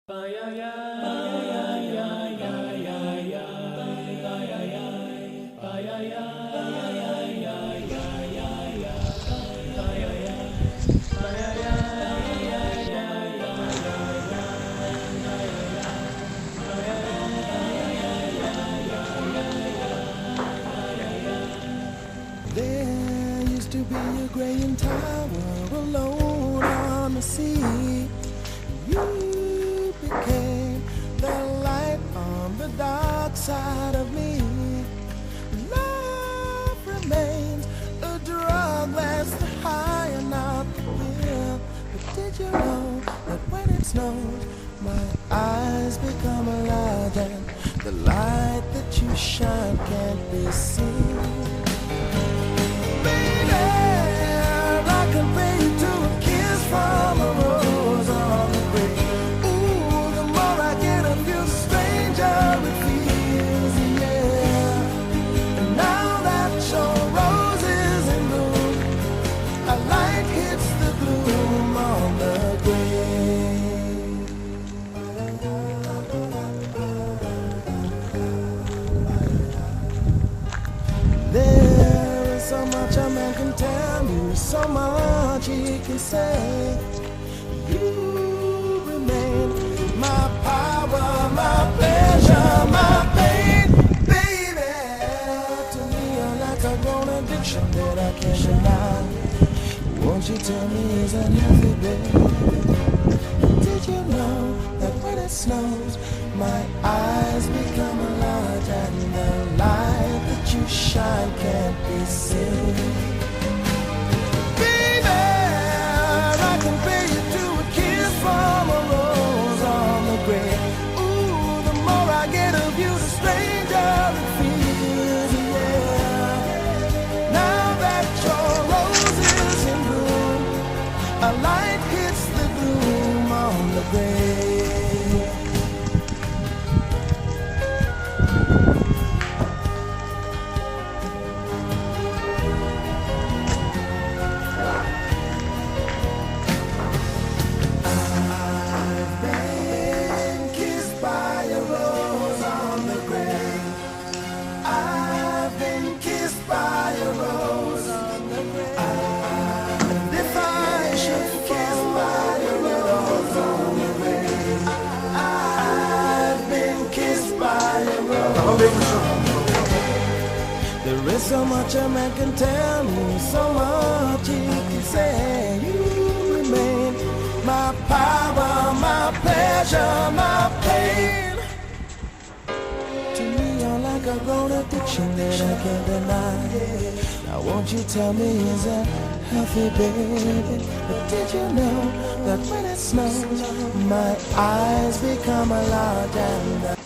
There used to be a graying tower alone on the sea. You became the light on the dark side of me. Love remains a drug that's the high and not the pill. But did you know that when it snows, my eyes become alive and the light that you shine can't be seen? There is so much a man can tell you, so much he can say. You remain my power, my pleasure, my pain, baby. To me you're like a grown addiction that I can't deny. Won't you tell me is that healthy, baby? Did you know that when it snows, my eyes become a large and the light that you shine can't be seen? Baby, I can pay you to a kiss from a rose on the grave. Ooh, the more I get of you, the stranger it feels, yeah. Now that your rose is in bloom, a light hits the gloom on the grave. There is so much a man can tell me, so much he can say. You remain my power, my pleasure, my pain. To me you're like a grown addiction that I can't deny. Now won't you tell me is that healthy, baby? But did you know that when it snows, my eyes become a large and